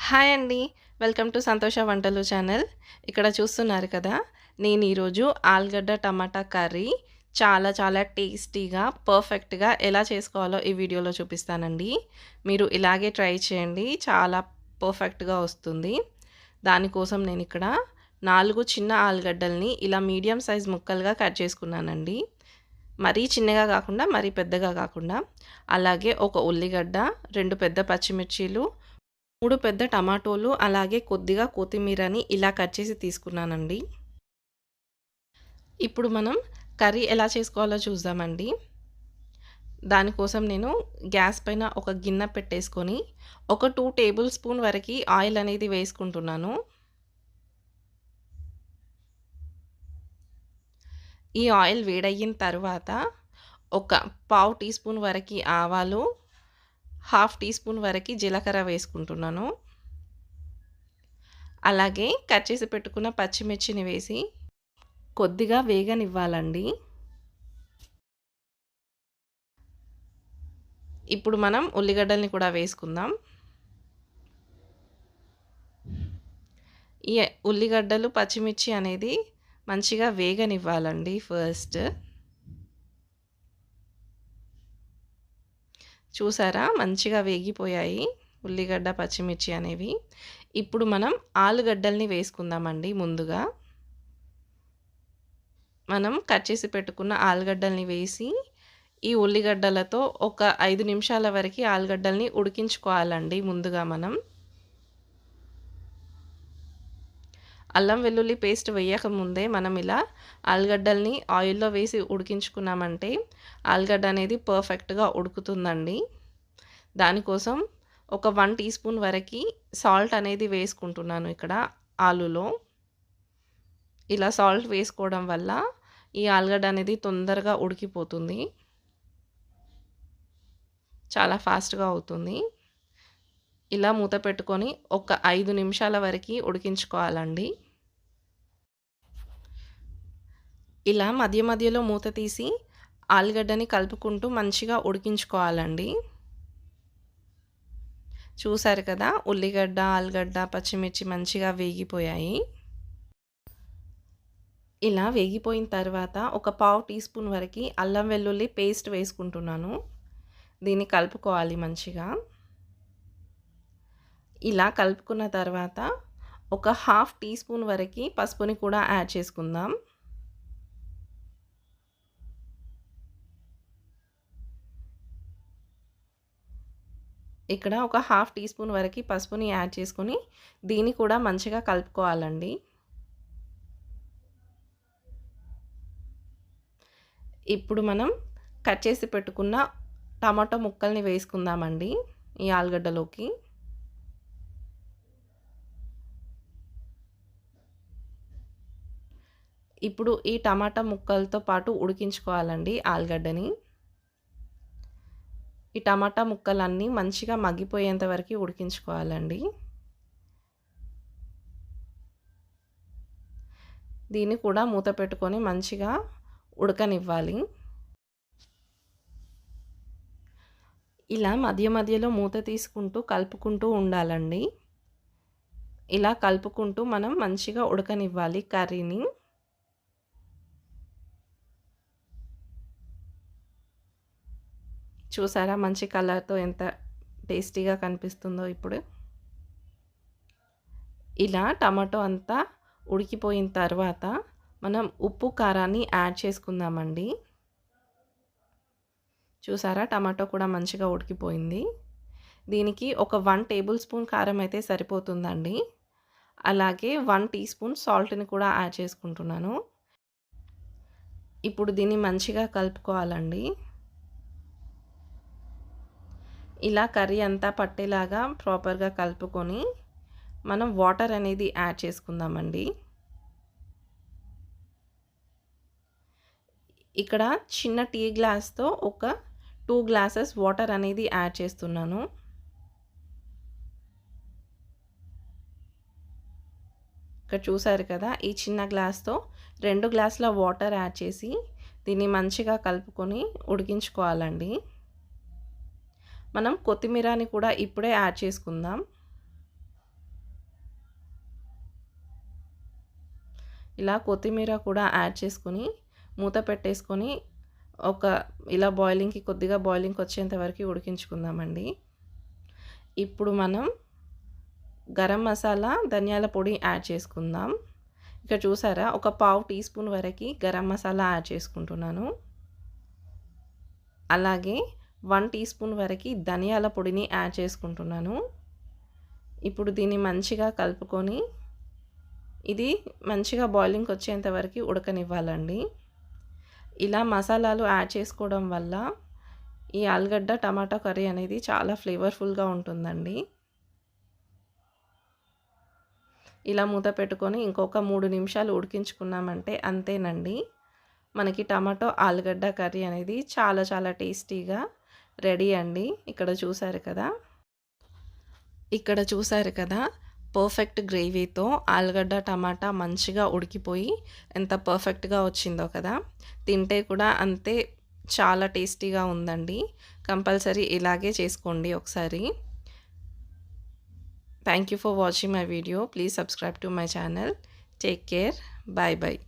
Hi అండి. Welcome to సంతోష వంటలు ఛానల్. ఇక్కడ చూస్తున్నారు కదా! నేను ఈరోజు ఆలుగడ్డ టమాటా కర్రీ చాలా టేస్టీగా, పర్ఫెక్ట్‌గా ఎలా చేసుకోవాలో ఈ వీడియోలో చూపిస్తానండి. మీరు ఇలాగే ట్రై చేయండి. చాలా పర్ఫెక్ట్‌గా వస్తుంది. దానికోసం నేనిక్కడ 4 చిన్న ఆలుగడ్డల్ని ఇలా మీడియం సైజ్ ముక్కలుగా కట్ చేసుకున్నానండి. మరీ చిన్నగా కాకుండా, మరీ పెద్దగా కాకుండా. అలాగే ఒక ఉల్లిగడ్డ, 2 పెద్ద పచ్చిమిర్చీలు, 3 పెద్ద టమాటోలు, అలాగే కొద్దిగా కొత్తిమీరని ఇలా కట్ చేసి తీసుకున్నానండి. ఇప్పుడు మనం కర్రీ ఎలా చేసుకోవాలో చూద్దామండి. దానికోసం నేను గ్యాస్ పైన ఒక గిన్నె పెట్టేసుకొని ఒక 2 టేబుల్ స్పూన్ వరకి ఆయిల్ అనేది వేసుకుంటున్నాను. ఈ ఆయిల్ వేడయిన తర్వాత ఒక పావు టీ స్పూన్ వరకి ఆవాలు, హాఫ్ టీ స్పూన్ వరకి జీలకర్ర వేసుకుంటున్నాను. అలాగే కట్ చేసి పెట్టుకున్న పచ్చిమిర్చిని వేసి కొద్దిగా వేగనివ్వాలండి. ఇప్పుడు మనం ఉల్లిగడ్డల్ని కూడా వేసుకుందాం. ఈ ఉల్లిగడ్డలు, పచ్చిమిర్చి అనేది మంచిగా వేగనివ్వాలండి ఫస్ట్. చూసారా? మంచిగా వేగిపోయాయి ఉల్లిగడ్డ, పచ్చిమిర్చి అనేవి. ఇప్పుడు మనం ఆలుగడ్డల్ని వేసుకుందామండి ముందుగా. మనం కట్ చేసి పెట్టుకున్న ఆలుగడ్డల్ని వేసి, ఈ ఉల్లిగడ్డలతో ఒక 5 నిమిషాల వరకి ఆలుగడ్డల్ని ఉడికించుకోవాలండి ముందుగా మనం. అల్లం వెల్లుల్లి పేస్ట్ వేయకముందే మనం ఇలా ఆలుగడ్డల్ని ఆయిల్‌లో వేసి ఉడికించుకున్నామంటే ఆలుగడ్డ అనేది పర్ఫెక్ట్‌గా ఉడుకుతుందండి. దానికోసం ఒక 1 టీ స్పూన్ వరకి సాల్ట్ అనేది వేసుకుంటున్నాను ఇక్కడ ఆలులో. ఇలా సాల్ట్ వేసుకోవడం వల్ల ఈ ఆలుగడ్డ అనేది తొందరగా ఉడికిపోతుంది. చాలా ఫాస్ట్‌గా అవుతుంది. ఇలా మూత పెట్టుకొని ఒక 5 నిమిషాల వరకి ఉడికించుకోవాలండి. ఇలా మధ్య మధ్యలో మూత తీసి ఆలుగడ్డని కలుపుకుంటూ మంచిగా ఉడికించుకోవాలండి. చూసారు కదా! ఉల్లిగడ్డ, ఆలుగడ్డ, పచ్చిమిర్చి మంచిగా వేగిపోయాయి. ఇలా వేగిపోయిన తర్వాత ఒక పావు టీ స్పూన్ వరకి అల్లం వెల్లుల్లి పేస్ట్ వేసుకుంటున్నాను. దీన్ని కలుపుకోవాలి మంచిగా. ఇలా కలుపుకున్న తర్వాత ఒక హాఫ్ టీ స్పూన్ వరకి పసుపుని కూడా యాడ్ చేసుకుందాం. ఇక్కడ ఒక హాఫ్ టీ స్పూన్ వరకి పసుపుని యాడ్ చేసుకొని దీన్ని కూడా మంచిగా కలుపుకోవాలండి. ఇప్పుడు మనం కట్ చేసి పెట్టుకున్న టమాటో ముక్కల్ని వేసుకుందామండి ఈ ఆలుగడ్డలోకి. ఇప్పుడు ఈ టమాటా ముక్కలతో పాటు ఉడికించుకోవాలండి ఆలుగడ్డని. ఈ టమాటా ముక్కలన్నీ మంచిగా మగ్గిపోయేంత వరకు ఉడికించుకోవాలండి. దీన్ని కూడా మూత పెట్టుకొని మంచిగా ఉడకనివ్వాలి. ఇలా మధ్య మధ్యలో మూత తీసుకుంటూ కలుపుకుంటూ ఉండాలండి. ఇలా కలుపుకుంటూ మనం మంచిగా ఉడకనివ్వాలి కర్రీని. చూసారా మంచి కలర్‌తో ఎంత టేస్టీగా కనిపిస్తుందో ఇప్పుడు. ఇలా టమాటో అంతా ఉడికిపోయిన తర్వాత మనం ఉప్పు, కారాన్ని యాడ్ చేసుకుందామండి. చూసారా టమాటో కూడా మంచిగా ఉడికిపోయింది. దీనికి ఒక 1 టేబుల్ స్పూన్ కారం అయితే సరిపోతుందండి. అలాగే 1 టీ స్పూన్ సాల్ట్‌ని కూడా యాడ్ చేసుకుంటున్నాను. ఇప్పుడు దీన్ని మంచిగా కలుపుకోవాలండి. ఇలా కర్రీ అంతా పట్టేలాగా ప్రాపర్‌గా కలుపుకొని మనం వాటర్ అనేది యాడ్ చేసుకుందామండి. ఇక్కడ చిన్న టీ గ్లాస్‌తో ఒక 2 గ్లాసెస్ వాటర్ అనేది యాడ్ చేస్తున్నాను. ఇక్కడ చూసారు కదా! ఈ చిన్న గ్లాస్‌తో 2 గ్లాసుల వాటర్ యాడ్ చేసి దీన్ని మంచిగా కలుపుకొని ఉడికించుకోవాలండి. మనం కొత్తిమీరని కూడా ఇప్పుడే యాడ్ చేసుకుందాం. ఇలా కొత్తిమీర కూడా యాడ్ చేసుకొని మూత పెట్టేసుకొని ఒక ఇలా కొద్దిగా బాయిలింగ్కి వచ్చేంత వరకు ఉడికించుకుందామండి. ఇప్పుడు మనం గరం మసాలా, ధనియాల పొడి యాడ్ చేసుకుందాం. ఇక్కడ చూసారా, ఒక పావు టీ స్పూన్ వరకు గరం మసాలా యాడ్ చేసుకుంటున్నాను. అలాగే 1 టీ స్పూన్ వరకు ధనియాల పొడిని యాడ్ చేసుకుంటున్నాను. ఇప్పుడు దీన్ని మంచిగా కలుపుకొని ఇది మంచిగా బాయిలింగ్కి వచ్చేంత వరకు ఉడకనివ్వాలండి. ఇలా మసాలాలు యాడ్ చేసుకోవడం వల్ల ఈ ఆలుగడ్డ టమాటా కర్రీ అనేది చాలా ఫ్లేవర్ఫుల్గా ఉంటుందండి. ఇలా మూత పెట్టుకొని ఇంకొక 3 నిమిషాలు ఉడికించుకున్నామంటే అంతేనండి. మనకి టమాటో ఆలుగడ్డ కర్రీ అనేది చాలా చాలా టేస్టీగా రెడీ అండి. ఇక్కడ చూసారు కదా పర్ఫెక్ట్ గ్రేవీతో ఆలుగడ్డ టమాటా మంచిగా ఉడికిపోయి ఎంత పర్ఫెక్ట్గా వచ్చిందో కదా. తింటే కూడా అంతే చాలా టేస్టీగా ఉందండి. కంపల్సరీ ఇలాగే చేసుకోండి ఒకసారి. Thank you for watching my video. Please subscribe to my channel. Take care. Bye bye.